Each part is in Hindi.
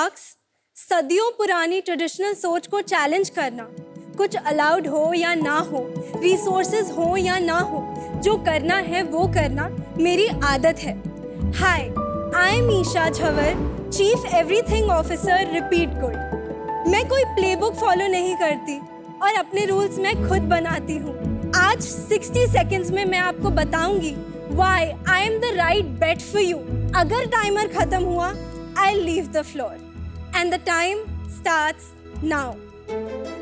मार्क्स, सदियों पुरानी ट्रेडिशनल सोच को चैलेंज करना, कुछ अलाउड हो या ना हो, रिसोर्सेज हो या ना हो, जो करना है वो करना मेरी आदत है। Hi, I am Isha Jhawar, chief everything officer, repeat good. मैं कोई प्लेबुक फॉलो नहीं करती और अपने रूल्स मैं खुद बनाती हूँ। आज 60 सेकंड्स में मैं आपको बताऊंगी why I am the right bet for you। अगर टाइमर खत्म हुआ, I'll leave the floor and the time starts now।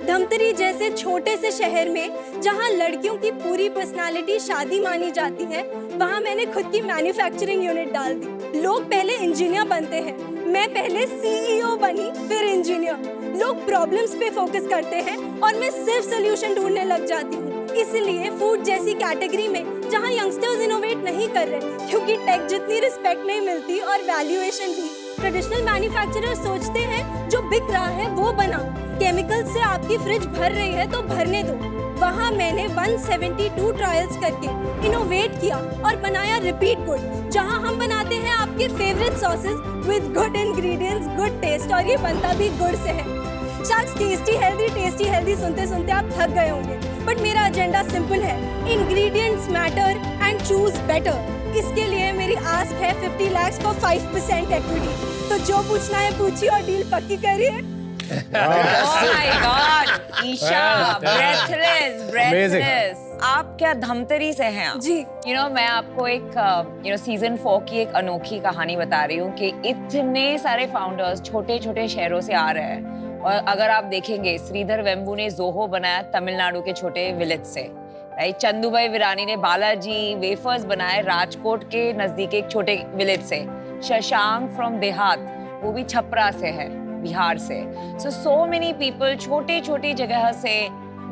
Dhamtari जैसे छोटे से शहर में जहां लड़कियों की पूरी पर्सनालिटी शादी मानी जाती है, वहां मैंने खुद की मैन्युफैक्चरिंग यूनिट डाल दी। लोग पहले इंजीनियर बनते हैं, मैं पहले CEO बनी, फिर इंजीनियर। लोग प्रॉब्लम्स पे फोकस करते हैं और मैं सिर्फ सोल्यूशन ढूंढने लग जाती हूँ। इसलिए फूड जैसी कैटेगरी में जहाँ यंगस्टर्स इनोवेट नहीं कर रहे, क्योंकि टेक जितनी रिस्पेक्ट नहीं मिलती और वैल्यूएशन भी। ट्रेडिशनल मैन्युफैक्चरर सोचते हैं जो बिक रहा है वो बना, केमिकल से आपकी फ्रिज भर रही है तो भरने दो। वहाँ मैंने 172 ट्रायल्स करके इनोवेट किया और बनाया रिपीट गुड, जहाँ हम बनाते हैं आपके favourite sauces with good ingredients, good taste, और ये बनता भी गुड़ से है। शायद टेस्टी हेल्दी सुनते सुनते आप थक गए होंगे, बट मेरा एजेंडा सिंपल है, ingredients matter and choose better. इसके लिए मेरी आस्क है 50 lakhs for 5% equity। तो जो पूछना है पूछिए और डील पक्की करिए। Oh my God, Isha, breathless। आप क्या धमतरी से हैं? जी। मैं आपको एक सीजन 4 की एक अनोखी कहानी बता रही हूँ कि इतने सारे फाउंडर्स छोटे छोटे शहरों से आ रहे हैं। और अगर आप देखेंगे, श्रीधर वेम्बू ने जोहो बनाया तमिलनाडु के छोटे विलेज से, राइट? चंदूभाई वीरानी ने बालाजी वेफर्स बनाए राजकोट के नजदीक एक छोटे विलेज से। शशांक फ्रॉम देहात, वो भी छपरा से है, बिहार से। सो मेनी पीपल छोटे छोटे जगह से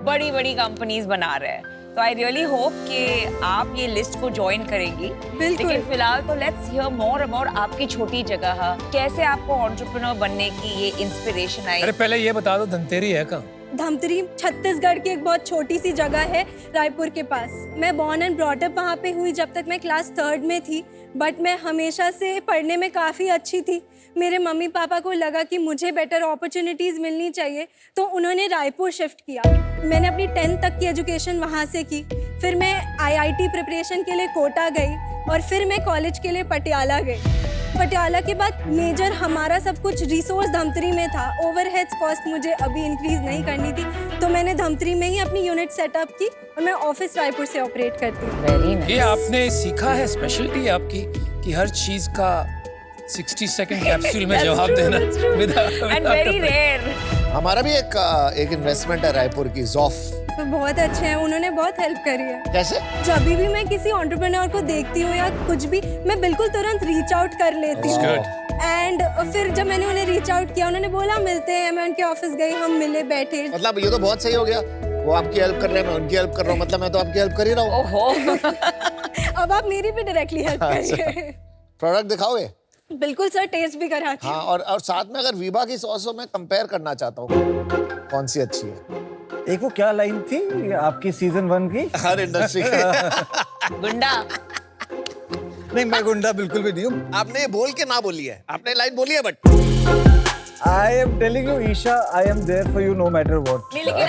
बड़ी बड़ी कंपनीज बना रहे हैं। तो आई रियली होप कि आप ये लिस्ट को ज्वाइन करेंगी। लेकिन फिलहाल तो लेट्स हियर मोर अबाउट आपकी छोटी जगह, कैसे आपको एंटरप्रेन्योर बनने की ये इंस्पिरेशन आई। अरे पहले ये बता दो, धमतरी है कहाँ? धमतरी छत्तीसगढ़ की एक बहुत छोटी सी जगह है, रायपुर के पास। मैं बॉर्न एंड ब्रॉट अप वहाँ पे हुई जब तक मैं क्लास 3rd में थी, बट मैं हमेशा से पढ़ने में काफ़ी अच्छी थी। मेरे मम्मी पापा को लगा कि मुझे बेटर अपॉर्चुनिटीज़ मिलनी चाहिए, तो उन्होंने रायपुर शिफ्ट किया। मैंने अपनी 10th तक की एजुकेशन वहाँ से की। फिर मैं IIT प्रिपरेशन के लिए कोटा गई और फिर मैं कॉलेज के लिए पटियाला गई। पटियाला के बाद मेजर हमारा सब कुछ रिसोर्स धमतरी में था। ओवरहेड्स कॉस्ट मुझे अभी इंक्रीज नहीं करनी थी, तो मैंने धमतरी में ही अपनी यूनिट सेटअप की और मैं ऑफिस रायपुर से ऑपरेट करती हूँ। ये आपने सीखा है स्पेशलिटी आपकी कि हर चीज का 60 सेकंड कैप्सूल में जवाब देना। And very rare. हमारा भी एक इन्वेस्टमेंट है रायपुर की, ज़ॉफ। तो बहुत अच्छे हैं, उन्होंने बहुत हेल्प करी है। कैसे? जब भी मैं किसी एंटरप्रेन्योर को देखती हूँ या कुछ भी, मैं बिल्कुल तुरंत रीच आउट कर लेती हूँ। एंड फिर जब मैंने उन्हें रीच आउट किया, उन्होंने बोला मिलते हैं, मैं उनके ऑफिस गई, हम मिले, बैठे। मतलब ये तो बहुत सही हो गया, वो आपकी हेल्प कर रहे हैं, मैं उनकी हेल्प कर रहा हूँ, मतलब मैं तो आपकी हेल्प कर ही रहा हूँ। ओहो। अब आप मेरी भी डायरेक्टली हेल्प करिए। प्रोडक्ट दिखाओगे? बिल्कुल सर, टेस्ट भी कराती हूँ। हाँ, और साथ में अगर वीबा की सॉस हो, मैं कंपेयर करना चाहता हूँ कौन सी अच्छी है। एक वो क्या लाइन थी आपकी सीजन 1 की? हर इंडस्ट्री के गुंडा। नहीं, मैं गुंडा बिल्कुल भी नहीं हूँ। आपने बोल के ना बोली है, आपने लाइन बोली है, but I am telling you, Isha, I am there for you no matter what. नहीं, लेकिन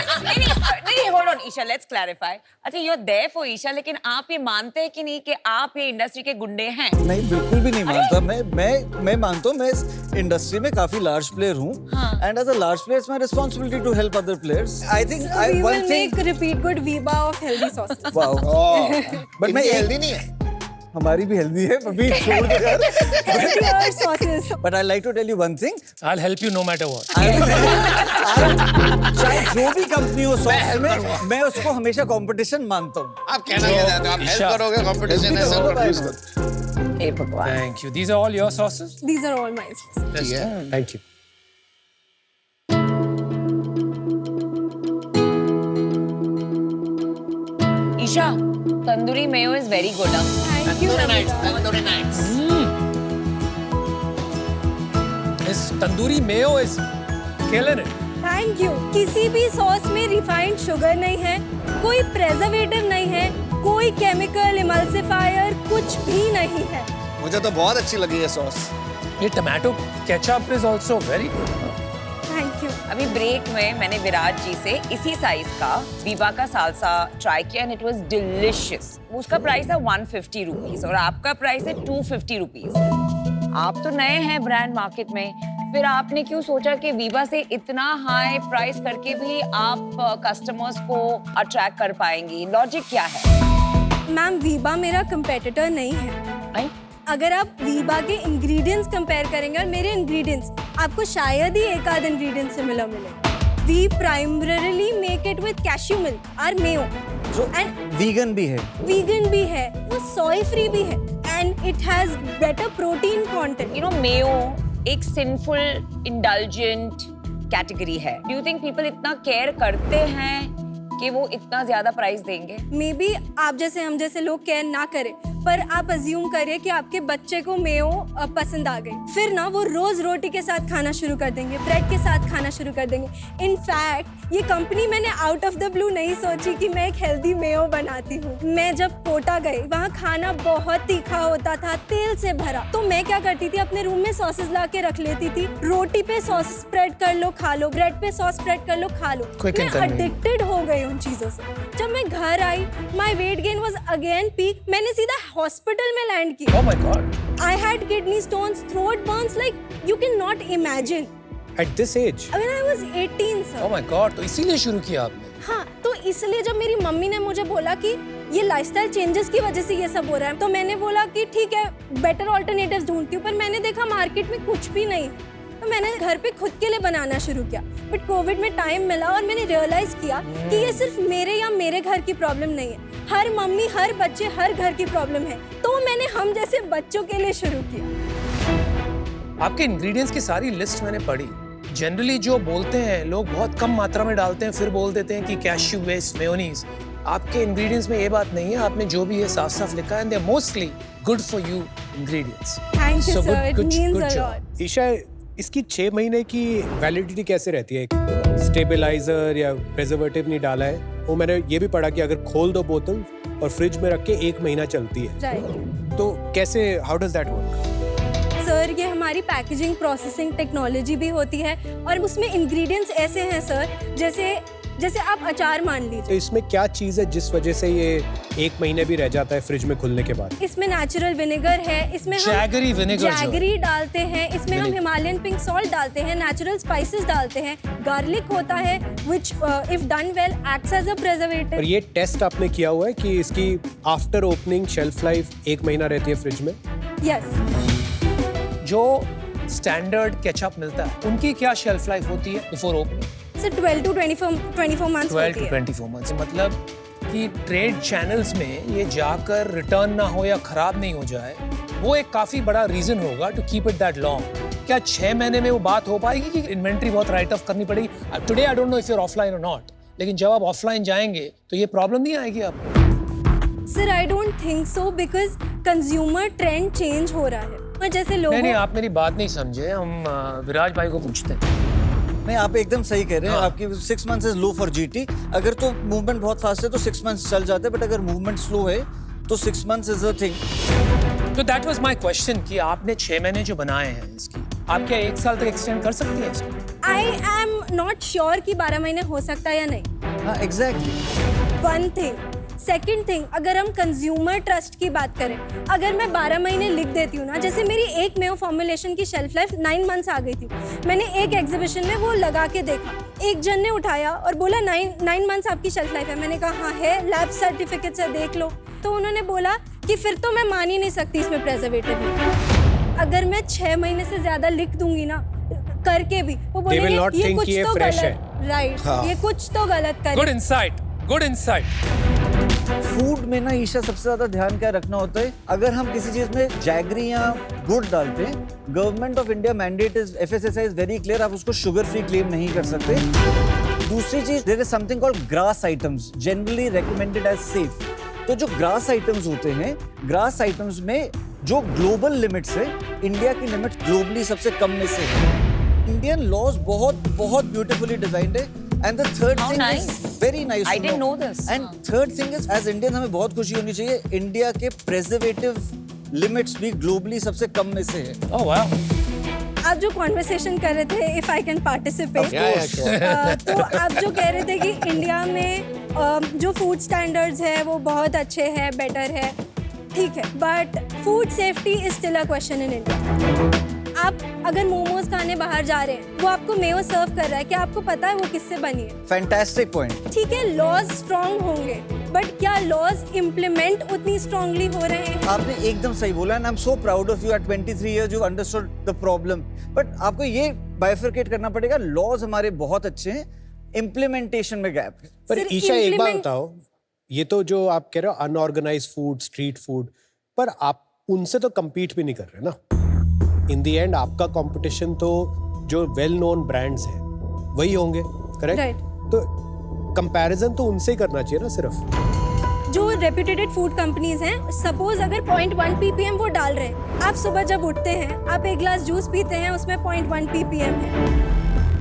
नहीं, hold on, Isha, let's clarify। अच्छा, you're there for ईशा, लेकिन आप ये मानते हैं कि नहीं कि आप ये इंडस्ट्री के गुंडे हैं? नहीं, बिल्कुल भी नहीं मानता। मैं मानता हूँ, मैं इस इंडस्ट्री में काफी लार्ज प्लेयर हूँ, and as a large player, it's my responsibility to help other players. I think We one will thing. make repeat good Viva of healthy sauces। Wow. But मैं हेल्दी नहीं है। हमारी भी हेल्दी है, अभी छोड़ दो यार। Healthier sauces। But I like to tell you one thing. I'll help you no matter what। चाहे जो भी कंपनी हो सॉस में, मैं उसको हमेशा कंपटीशन मानता हूँ। आप कहना क्या चाहते हो? आप हेल्प करोगे, कंपटीशन है, सब कंफ्यूज कर। हे भगवान। Thank you। These are all your sauces? These are all my sauces। ठीक है। Thank you। Isha, tandoori mayo is very good. Thank you, Navita। Tandoori nights. This tandoori mayo is killing it। Thank you. किसी भी सॉस में रिफाइंड शुगर नहीं है, कोई प्रेजर्वेटिव नहीं है, कोई केमिकल इमल्सिफायर कुछ भी नहीं है। मुझे तो बहुत अच्छी लगी है सॉस। ये tomato ketchup is also very good. Thank you. अभी ब्रेक में मैंने विराज जी से इसी साइज का वीवा का सालसा ट्राई किया एंड इट वाज डिलिशियस। उसका प्राइस है 150 रुपीज और आपका प्राइस है 250 रुपीज। आप तो नए हैं ब्रांड मार्केट में, फिर आपने क्यों सोचा कि वीवा से इतना हाई प्राइस करके भी आप कस्टमर्स को अट्रैक्ट कर पाएंगी? लॉजिक क्या है? मैम वीबा मेरा कंपेटिटर नहीं है। अगर आप वीबा के इंग्रेडिएंट्स कंपेयर करेंगे और मेरे इंग्रेडिएंट्स, आपको शायद ही एक आध इंग्रेडिएंट सिमिलर मिले। We primarily make it with cashew milk और मेयो, जो एंड वीगन भी है। वीगन भी है, वो सोय फ्री भी है, and it has better protein content. You know Mayo एक सिंफुल इंडल्जेंट कैटेगरी है। डू यू थिंक पीपल इतना केयर करते हैं कि वो इतना ज्यादा प्राइस देंगे? मे बी आप जैसे हम जैसे लोग केयर ना करें, पर आप अज्यूम करिए कि आपके बच्चे को मेयो पसंद आ गई, फिर ना वो रोज रोटी के साथ खाना शुरू कर देंगे, ब्रेड के साथ खाना शुरू कर देंगे। इनफैक्ट ये कंपनी मैंने आउट ऑफ द ब्लू नहीं सोची कि मैं एक हेल्दी मेयो बनाती हूँ। मैं जब कोटा गई, वहाँ खाना बहुत तीखा होता था, तेल से भरा, तो मैं क्या करती थी, अपने रूम में सॉसेस ला के रख लेती थी। रोटी पे सॉस स्प्रेड कर लो, खा लो, ब्रेड पे सॉस स्प्रेड कर लो, खा लो। Quick and मैं convenient. एडिक्टेड हो गई उन चीजों से। जब मैं घर आई, my weight gain was again peak. मैंने सीधा हॉस्पिटल में लैंड किया। Oh my God. I had kidney stones, throat burns like you cannot imagine. At this age? When I was 18, sir. Oh my god, तो इसीलिए शुरू किया आपने? हाँ, तो इसलिए जब मेरी मम्मी ने मुझे बोला कि ये लाइफस्टाइल चेंजेस की वजह से ये सब हो रहा है, तो मैंने बोला कि ठीक है, बेटर ऑल्टरनेटिव्स ढूंढती हूँ। पर मैंने देखा मार्केट में कुछ भी नहीं, तो मैंने घर पे खुद के लिए बनाना शुरू किया। बट कोविड में टाइम मिला और मैंने रियलाइज किया कि ये सिर्फ मेरे या मेरे घर की प्रॉब्लम नहीं है, हर मम्मी, हर बच्चे, हर घर की प्रॉब्लम है। तो मैंने हम जैसे बच्चों के लिए शुरू किया। आपके इंग्रेडिएंट्स की सारी लिस्ट मैंने पढ़ी। जनरली जो बोलते हैं लोग बहुत कम मात्रा में डालते हैं, फिर बोल देते हैं कि कैश्यू बेस्ड मेयोनीज। आपके इंग्रेडिएंट्स में ये बात नहीं है, आपने जो भी है साफ साफ लिखा है, and they are mostly good for you ingredients. Thank you So sir, it good means a job. Lot. Isha, इसकी 6 महीने की वैलिडिटी कैसे रहती है? स्टेबलाइजर या प्रिजर्वेटिव नहीं डाला है? वो मैंने ये भी पढ़ा कि अगर खोल दो बोतल और फ्रिज में रख के 1 महीना चलती है। राइट तो कैसे, how does that work? Sir, ये हमारी पैकेजिंग प्रोसेसिंग टेक्नोलॉजी भी होती है और उसमें इंग्रेडिएंट्स ऐसे हैं सर, जैसे आप अचार मान तो लीजिए, इसमें क्या चीज़ है जिस वजह से ये 1 महीने भी रह जाता है फ्रिज में खुलने के बाद? इसमें नेचुरल विनेगर है, इसमें हम जैगरी विनेगर जो है। जैगरी डालते हैं, इसमें हम हिमालयन पिंक सॉल्ट डालते हैं, नेचुरल स्पाइसेस डालते हैं, गार्लिक होता है which if done well acts as a और प्रिजर्वेटिव। ये टेस्ट आपने किया हुआ है कि इसकी आफ्टर ओपनिंग शेल्फ लाइफ 1 महीना रहती है फ्रिज में? यस, जो स्टैंडर्ड केचप मिलता है, उनकी क्या शेल्फ लाइफ होती है before opening? Sir 12 to 24 months 12 होती to है। 24 मंथ्स। मतलब कि ट्रेड चैनल्स में ये जाकर रिटर्न ना हो या खराब नहीं हो जाए, वो एक काफी बड़ा रीजन होगा to keep it that long. क्या 6 महीने में वो बात हो पाएगी कि इन्वेंट्री बहुत राइट ऑफ करनी पड़ेगी? Today I don't know if you are offline और नॉट, लेकिन जब आप ऑफलाइन जाएंगे तो ये प्रॉब्लम नहीं आएगी आपको? Sir I don't think so, because consumer trend change हो रहा है और जैसे नहीं, लोगों आप मेरी बात नहीं समझे। हम विराज भाई को पूछते हैं। नहीं, आप एकदम सही कह रहे हैं। हाँ। आपकी 6 months is low for GT. अगर तो मूवमेंट बहुत फास्ट है तो 6 मंथ्स चल जाते हैं, बट अगर मूवमेंट स्लो है तो 6 मंथ्स इज अ थिंग। तो दैट वाज माय क्वेश्चन कि आपने 6 महीने जो बनाए हैं इसकी, आप क्या 1 साल तक एक्सटेंड कर सकती हैं इसको? आई एम नॉट श्योर कि 12 महीने हो सकता है या नहीं। हाँ, exactly. One thing. Second thing, अगर हम कंज्यूमर ट्रस्ट की बात करें, अगर मैं 12 महीने लिख देती हूँ ना, जैसे मेरी एक मेयो फॉर्मुलेशन की शेल्फ लाइफ 9 मंथ्स आ गई थी। मैंने एक एग्जीबिशन में वो लगा के देखा, एक जन ने उठाया और बोला 9 मंथ्स आपकी शेल्फ लाइफ है। मैंने कहा हाँ है, लैब सर्टिफिकेट से देख लो। तो उन्होंने बोला कि फिर तो मैं मान ही नहीं सकती इसमें प्रेजर्वेटिव है। अगर मैं 6 महीने से ज्यादा लिख दूंगी ना करके भी, वो They will not बोलेंगे ये think कुछ कि ये तो fresh गलत, राइट, हाँ। ये कुछ तो गलत गुड करे। Insight, good insight. फूड में ना ईशा सबसे ज्यादा ध्यान क्या रखना होता है, अगर हम किसी चीज में जैगरी या गुड़ डालते हैं, government of India mandate is, FSSAI is very clear, आप उसको शुगर फ्री क्लेम नहीं कर सकते। दूसरी चीज, there is something called GRAS items, generally recommended as safe. तो जो ग्रास आइटम्स होते हैं, ग्रास आइटम्स में जो ग्लोबल लिमिट्स है, इंडिया की लिमिट ग्लोबली सबसे कम में से है। इंडियन लॉज बहुत ब्यूटीफुली डिजाइंड है। And the third How thing nice. Is very nice. I didn't know this. And third thing is, as Indian हमें बहुत खुशी होनी चाहिए, इंडिया के प्रिजर्वेटिव लिमिट्स भी ग्लोबली सबसे कम में से है। ओह वाह, आप जो कॉन्वर्सेशन कर रहे थे, इफ आई कैन पार्टिसिपेट, तो आप जो कह रहे थे कि इंडिया में जो फूड स्टैंडर्ड्स है वो बहुत अच्छे हैं, बेटर है, ठीक है, but food safety is still a question in India. आप अगर मोमोज खाने बाहर जा रहे हैं, वो आपको मेयो सर्व कर रहा है, क्या आपको पता है वो किससे बनी है? Fantastic point. ठीक है, लॉज स्ट्रॉन्ग होंगे, बट क्या लॉज इम्प्लीमेंट उतनी स्ट्रांगली हो रहे हैं? आपने एकदम सही बोला and I am so proud of you. At 23 years you understood the problem, but आपको ये बाइफरकेट करना पड़ेगा। लॉज हमारे बहुत अच्छे हैं, इम्प्लीमेंटेशन में गैप है। पर सिर्फ ईशा एक बात implement- बताओ, ये तो जो आप कह रहे हो अनऑर्गेनाइज फूड, स्ट्रीट फूड, पर आप उनसे तो compete भी नहीं कर रहे ना। इन दी एंड आपका कंपटीशन तो जो वेल नोन ब्रांड्स हैं वही होंगे, करेक्ट? Right. तो कंपैरिजन तो उनसे ही करना चाहिए ना सिर्फ। जो रेप्यूटेड फूड कंपनीज हैं, सपोज अगर 0.1 ppm वो डाल रहे हैं, आप सुबह जब उठते हैं, आप एक गिलास जूस पीते हैं, उसमें 0.1 ppm है।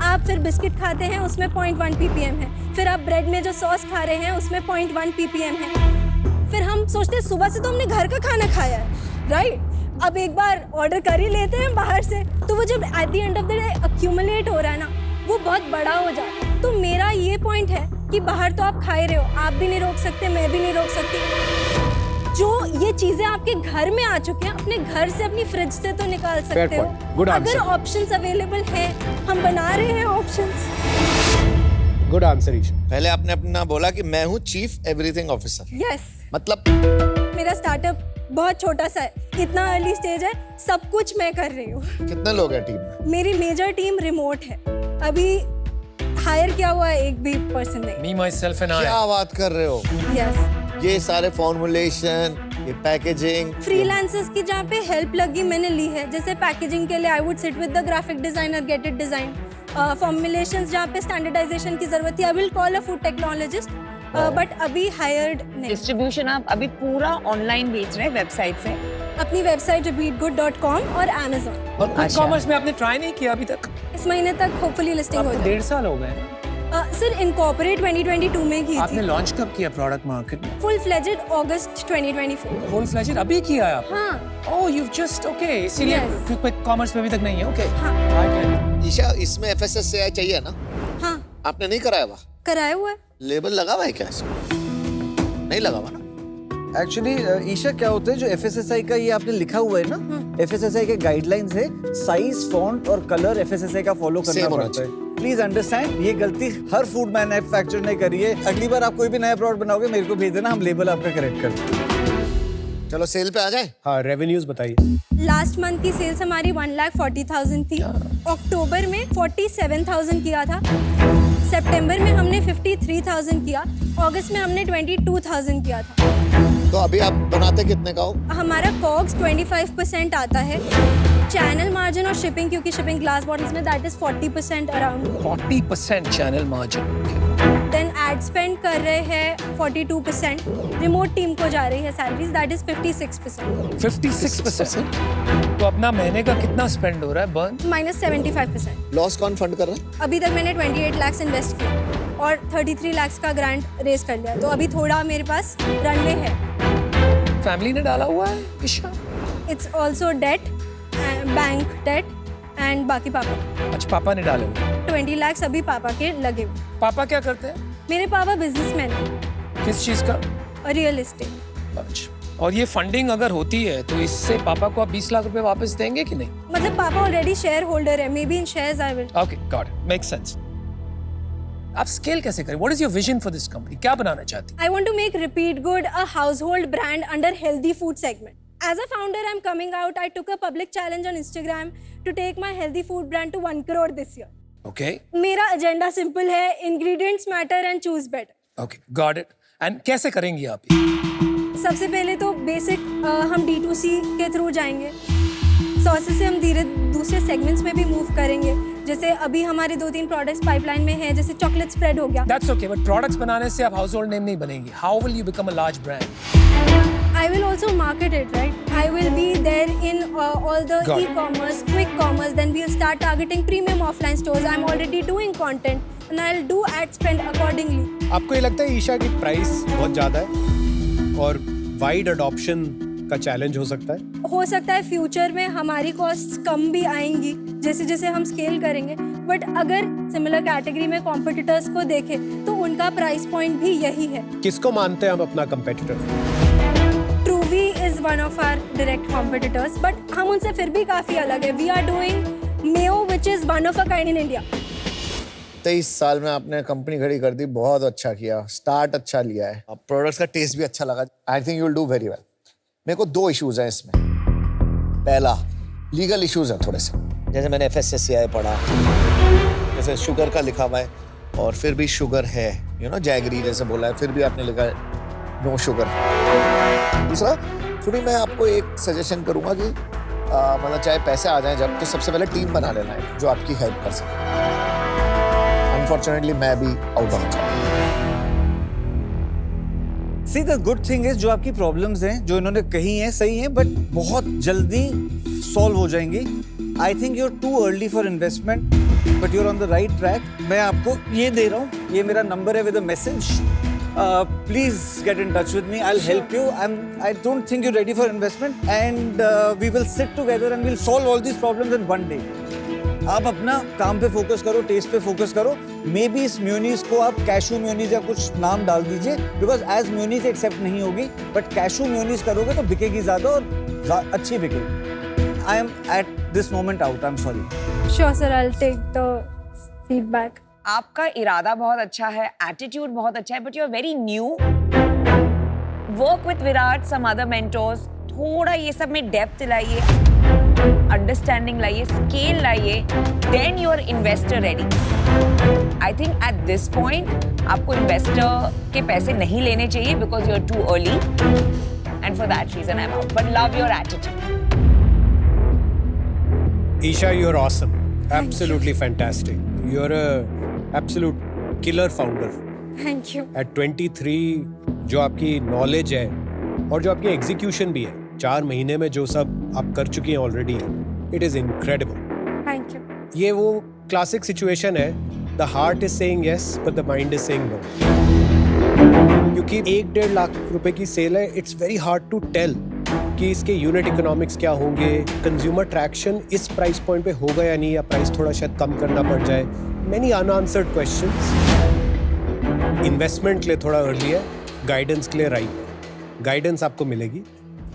आप फिर बिस्किट खाते हैं, उसमें 0.1 ppm है। फिर आप ब्रेड में जो सॉस खा रहे हैं, उसमें 0.1 ppm है। फिर हम सोचते हैं सुबह से तो हमने घर का खाना खाया है, राइट? अब एक बार ऑर्डर कर ही लेते हैं बाहर से, तो वो जब at the end of the day accumulate हो रहा है ना, वो बहुत बड़ा हो जाता है। तो मेरा ये पॉइंट है कि बाहर तो आप खा ही रहे हो, आप भी नहीं रोक सकते, मैं भी नहीं रोक सकती। जो ये चीजें आपके घर में आ चुके हैं, अपने घर से, अपनी फ्रिज से तो निकाल सकते हो। point. Good अगर answer. ऑप्शंस अवेलेबल हैं, हम बना रहे हैं ऑप्शंस। Good answer Isha. पहले आपने अपना बोला कि मैं हूँ चीफ एवरीथिंग ऑफिसर, यस, मतलब मेरा स्टार्टअप बहुत छोटा सा है, इतना अर्ली स्टेज है, सब कुछ मैं कर रही हूँ। कितने लोग हैं टीम में? मेरी मेजर टीम रिमोट है, अभी हायर किया हुआ है एक भी पर्सन नहीं। me myself and I. क्या बात कर रहे हो? यस, ये सारे फॉर्मुलेशन, ये पैकेजिंग, फ्रीलांसर्स की जहाँ पे हेल्प लगी मैंने ली है। जैसे पैकेजिंग के लिए I would sit with the graphic designer, get it design. Formulations जहाँ पे स्टैंडर्डाइजेशन की जरूरत थी, I will call a food technologist, but अभी हायर्ड नहीं। डिस्ट्रीब्यूशन आप अभी पूरा ऑनलाइन बेच रहे हैं वेबसाइट से? अपनी वेबसाइट repeatgood.com और Amazon। और कुछ अच्छा। कॉमर्स में आपने ट्राई नहीं किया अभी तक? इस महीने तक होपफुली लिस्टिंग हो आपको जाए। 1.5 साल हो गए ना। सर इनकॉर्पोरेट 2022 में की आपने थी, लॉन्च कब किया प्रोडक्ट मार्केट में? फुल फ्लेजेड अगस्त 2024। फुल फ्लेजेड अभी किया है आपने? हाँ ओह यू जस्ट ओके, इसीलिए Yes. क्योंकि कॉमर्स में अभी तक नहीं है। ओके हाँ ईशा इसमें FSSAI चाहिए ना? हाँ, आपने नहीं कराया हुआ? कराया हुआ है। लेबल लगा हुआ है क्या इसमें? नहीं लगा हुआ ना? एक्चुअली ईशा क्या होता है, जो FSSAI का ये आपने लिखा हुआ है ना, FSSAI के गाइडलाइंस है, साइज, फॉन्ट और कलर FSSAI का फॉलो करना Same होना पड़ता है। प्लीज अंडरस्टैंड, ये गलती हर फूड मैन्युफैक्चरर ने करी है। अगली बार आप कोई भी नया प्रोडक्ट बनाओगे, मेरे को भेज देना, हम लेबल आपका करेक्ट कर देंगे। चलो सेल पे आ जाए। हाँ, रेवेन्यूज बताइए। लास्ट मंथ की सेल्स हमारी 1,40,000 थी, अक्टूबर में 47,000 किया था, सितंबर में हमने 53,000 किया, अगस्त में हमने 22,000 किया था। तो अभी आप बनाते कितने का हो? हमारा कॉग्स 25% आता है, चैनल मार्जिन और शिपिंग, क्योंकि शिपिंग ग्लास बॉटल्स में that is 40% around. 40% channel margin. Then ad spend कर रहे हैं 42%, रिमोट टीम को जा रही है सैलरीज, दैट इज 56%, 56%। तो अपना महीने का कितना स्पेंड हो रहा है बर्न? माइनस 75%। लॉस कौन फंड कर रहा है? अभी तक मैंने 28 लाख इन्वेस्ट किया और 33 लाख का ग्रांट रेज कर लिया, तो अभी थोड़ा मेरे पास रनवे है। फैमिली ने डाला हुआ है Isha? It's also debt, bank debt and बाकी पापा। अच्छा पापा ने डाले हुए। 20 लाख अभी पापा के लगे हुए। पापा क्या करते हैं? मेरे पापा बिजनेसमैन हैं, किस चीज का? Real estate. अच्छा, और ये फंडिंग अगर होती है तो इससे पापा को आप 20 लाख रुपए वापस देंगे कि नहीं? मतलब पापा ऑलरेडी शेयर होल्डर है, may be in shares I will. Okay got it, make sense. आप स्केल कैसे करें? What is your vision for this company? क्या बनाना चाहती हैं? I want to make Repeat Good a household brand under healthy food segment. As a founder, I'm coming out. I took a public challenge on Instagram to take my healthy food brand to 1 crore this year. Okay मेरा एजेंडा सिंपल है, ingredients matter and choose better. Okay got it. And कैसे करेंगी आप ये? सबसे पहले तो बेसिक हम D2C के थ्रू जाएंगे, सॉसेस से हम धीरे दूसरे सेगमेंट्स में भी मूव करेंगे। जैसे अभी हमारे 2-3 प्रोडक्ट्स पाइपलाइन में हैं, जैसे चॉकलेट स्प्रेड हो गया। दैट्स ओके, बट प्रोडक्ट्स बनाने से आप हाउस होल्ड नेम नहीं बनेंगी। How will you become a large brand? I will also market it, right? I will be there in all the Got it. e-commerce, quick commerce. Then we'll start targeting premium offline stores. I'm already doing content, and I'll do ad spend accordingly. आपको ये लगता है ईशा की प्राइस बहुत ज़्यादा है और वाइड अडॉप्शन का चैलेंज हो सकता है? हो सकता है फ्यूचर में हमारी कॉस्ट कम भी आएंगी जैसे जैसे हम स्केल करेंगे, बट अगर सिमिलर कैटेगरी में कॉम्पिटिटर्स को देखें तो उनका प्राइस पॉइंट भी यही है। किसको मानते हैं हम अपना competitor? Truvi is one of our direct competitors, but हम उनसे फिर भी काफी अलग है। We are doing Mayo which is one of a kind in India. 23 साल में आपने कंपनी खड़ी कर दी, बहुत अच्छा किया, स्टार्ट अच्छा लिया है, प्रोडक्ट्स का टेस्ट भी अच्छा लगा। I think you will do very well. मेरे को 2 इश्यूज हैं इसमें। पहला, लीगल इश्यूज हैं थोड़े से, जैसे मैंने FSSAI पढ़ा, जैसे शुगर का लिखा हुआ है और फिर भी शुगर है, यू नो, जैगरी जैसे बोला है, फिर भी आपने लिखा है नो शुगर। दूसरा, थोड़ी मैं आपको एक सजेशन करूंगा कि मतलब चाहे पैसे आ जाएं जब, तो सबसे पहले टीम बना लेना है जो आपकी हेल्प कर सके। अनफॉर्चुनेटली मैं भी out of job. See, the good thing is जो आपकी प्रॉब्लम्स हैं जो इन्होंने कही हैं सही हैं, बट बहुत जल्दी सॉल्व हो जाएंगी। I think you're too early for investment, but you're on the right track. मैं आपको ये दे रहा हूँ, ये मेरा नंबर है with a message. Please get in touch with me, I will help you. I don't think you ready for investment and we will sit together and will solve all these problems in one day. आप अपना काम पे फोकस करो, टेस्ट पे फोकस करो। मे बी इस म्यूनीस को आप कैशू म्यूनीस या कुछ नाम डाल दीजिए, बिकॉज एज म्यूनीस एक्सेप्ट नहीं होगी, बट कैशू म्यूनीस करोगे तो बिकेगी ज्यादा और अच्छी बिकेगी। I am at this moment out, I am sorry. Sure sir, I will take the feedback. आपका इरादा बहुत अच्छा है, एटीट्यूड बहुत अच्छा है, but you are very new. Work with Virat, some other mentors, थोड़ा ये सब में डेप्थ लाइए, अंडरस्टैंडिंग लाइए, स्केल लाइए, then you are investor ready. I think at this point आपको इन्वेस्टर के पैसे नहीं लेने चाहिए because you are too early, and for that reason I am out, but love your attitude. Isha, you're awesome. Absolutely fantastic. You're a absolute killer founder. Thank you. At 23, जो आपकी नॉलेज है और जो आपकी एग्जीक्यूशन भी है, 4 महीने में जो सब आप कर चुकी हैं already, it is incredible. Thank you. ये वो क्लासिक सिचुएशन है, the heart is saying yes but the mind is saying no. क्योंकि 1-1.5 लाख रुपए की सेल है, it's very hard to tell कि इसके यूनिट इकोनॉमिक्स क्या होंगे, कंज्यूमर ट्रैक्शन इस प्राइस पॉइंट पे होगा या नहीं, या प्राइस थोड़ा शायद कम करना पड़ जाए। Many unanswered questions. इन्वेस्टमेंट के लिए थोड़ा अर्ली है, गाइडेंस के लिए राइट है। गाइडेंस आपको मिलेगी।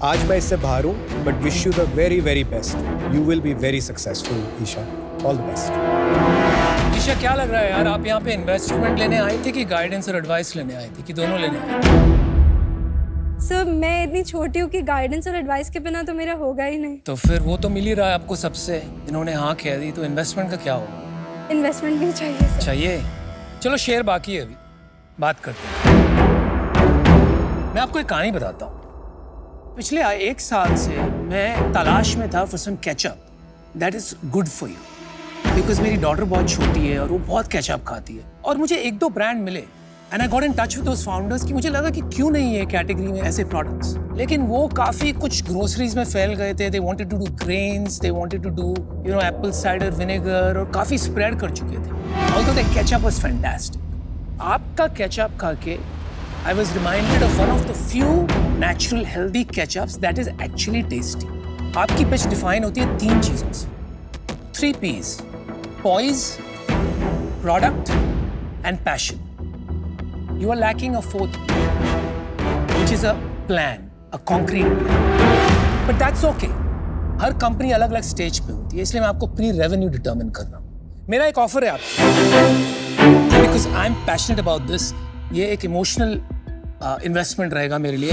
आज मैं इससे बाहर हूँ, but wish you the very very best. You will be very successful Isha, all the best. Isha, क्या लग रहा है यार, आप यहाँ पे इन्वेस्टमेंट लेने आई थी कि गाइडेंस और एडवाइस लेने आई थी, कि दोनों लेने आई थी? सर, मैं इतनी छोटी हूँ कि गाइडेंस और एडवाइस के बिना तो मेरा होगा ही नहीं। तो फिर वो तो मिल ही रहा है आपको सबसे, इन्होंने हाँ कह दी, तो इन्वेस्टमेंट का क्या होगा? इन्वेस्टमेंट भी चाहिए सर। चाहिए? चलो शेयर बाकी है, अभी बात करते हैं। मैं आपको एक कहानी बताता हूँ। पिछले 1 साल से मैं तलाश में था for some ketchup that is good for you, because मेरी डॉटर बहुत छोटी है और वो बहुत केचअप खाती है, और मुझे 1-2 ब्रांड मिले and I got in touch with those founders कि मुझे लगा कि क्यों नहीं है कैटेगरी में ऐसे प्रोडक्ट्स, लेकिन वो काफी कुछ ग्रोसरीज में फैल गए थे। They wanted to do grains, they wanted to do apple cider vinegar, और काफी स्प्रेड कर चुके थे। Although the ketchup was fantastic. आपका केचअप खा के I was reminded of one of the few natural healthy ketchups that is actually tasty. आपकी पिच डिफाइन होती है 3 चीजों से, 3 P's: poise, product and passion. You are lacking a 4th P, which is a plan, a concrete plan. But that's okay. Her company अलग अलग स्टेज पे होती है, इसलिए मैं आपको प्री रेवेन्यू डिटर्मिन कर रहा हूँ। मेरा एक ऑफर है आपको, because I am passionate about this. ये एक इमोशनल इन्वेस्टमेंट रहेगा मेरे लिए।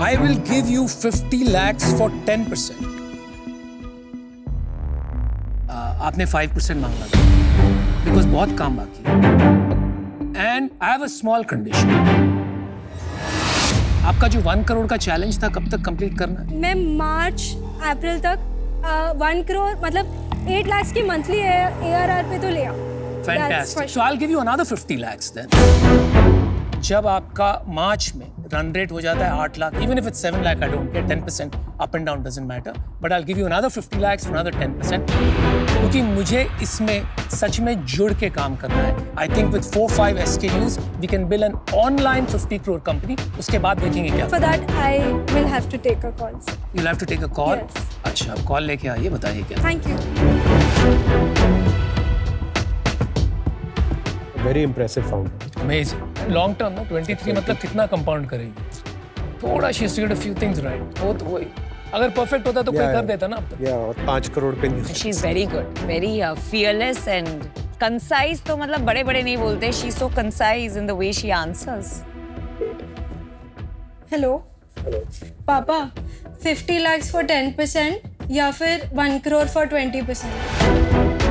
I will give you 50 lakhs for 10%। आपने 5% मांगा था, बिकॉज बहुत काम बाकी है। And I have a small condition. आपका जो 1 करोड़ का चैलेंज था, कब तक कंप्लीट करना है? मैं मार्च अप्रैल तक 1 करोड़ मतलब 8 लाख की मंथली ARR पे तो ले आओ। Fantastic. So I'll give you another 50 lakhs then. जब आपका मार्च में रन रेट हो जाता है 8 lakh, even if it's 7 lakh, I don't care, 10% up and down doesn't matter, but I will give you another 50 lakhs for another 10%, क्योंकि मुझे इसमें सच में जुड़ के काम करना है. I think with 4-5 SKUs we can build an online 50 crore company. उसके बाद देखेंगे क्या. For that, I will have to take a call, sir. You'll have to take a call. Yes. अच्छा, कॉल लेके आइए, बताइए क्या. Thank you. Very impressive founder. Amazing. Long term ना 23 मतलब कितना कंपाउंड करेगी. थोड़ा she has to do few things right. वो तो वही. अगर परफेक्ट होता तो कोई कर देता ना अब तक. या और 5 करोड़ पे नहीं. She is very good, very fearless and concise. तो मतलब बड़े बड़े नहीं बोलते. She is so concise in the way she answers. Hello. पापा, 50 lakhs for 10% या फिर 1 crore for 20%.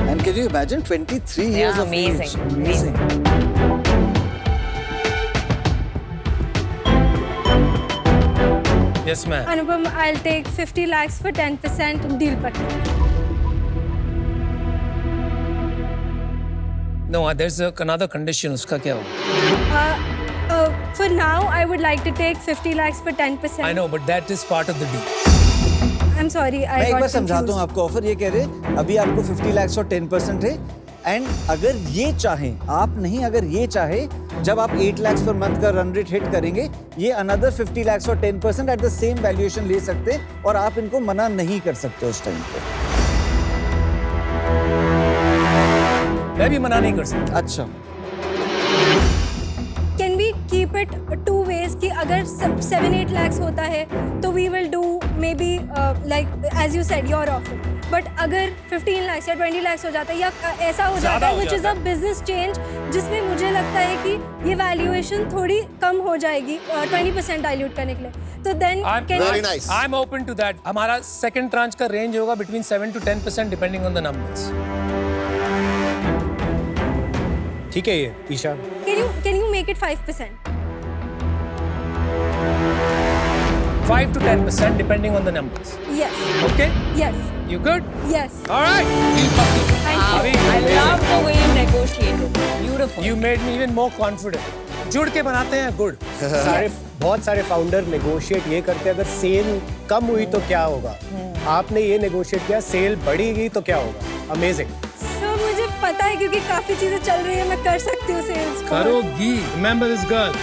And can you imagine 23 years Yeah, of amazing, age? amazing. Yes ma'am. Anupam, I'll take 50 lakhs for 10% deal पक्का. No, there's another condition. उसका क्या होगा? For now, I would like to take 50 lakhs for 10%. I know, but that is part of the deal. I'm sorry, I मैं एक got बार समझाता हूँ confused. आपको ऑफर. ये कह रहे अभी आपको 50 lakhs और 10% है, एंड अगर ये चाहें, आप नहीं, अगर ये चाहे, जब आप 8 lakhs पर मंथ का रन रेट हिट करेंगे, ये अनदर 50 lakhs और 10% एट द सेम वैल्यूएशन ले सकते हैं, और आप इनको मना नहीं कर सकते उस टाइम पे. मैं भी मना नहीं कर सकता. अच्छा. Can we keep it 2 ways कि अगर 7-8 lakhs होता है तो we will do maybe like as you said your offer. But अगर 15 lakhs या 20 lakhs हो जाता है या ऐसा हो जाता है which is a business change जिसमें मुझे लगता है कि ये valuation थोड़ी कम हो जाएगी 20% dilute करने के लिए. तो then can Very nice. I'm open to that. हमारा second tranche का range होगा between 7 to 10% depending on the numbers. ठीक है ये Isha. can you make it 5%? 5 to 10% depending on the numbers. Yes. Okay? Yes. You good? Yes. All right. Deal puppy. Thank you. Abhi, I love the way you negotiated. Beautiful. You made me even more confident. जुड़ के बनाते हैं गुड. बहुत सारे फाउंडर नेगोशिएट ये करते हैं, अगर सेल कम हुई तो क्या होगा. आपने ये नेगोशिएट किया, सेल बढ़ेगी तो क्या होगा. अमेजिंग. So मुझे पता है क्योंकि काफी चीजें चल रही है, मैं कर सकती हूँ सेल्स. करोगी. Remember this girl.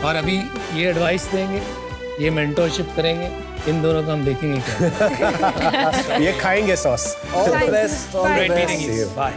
और अभी ये एडवाइस देंगे, ये मेंटरशिप करेंगे, इन दोनों का हम देखेंगे क्या. ये खाएंगे sauce. All the best. All the Great best. meeting you. Bye.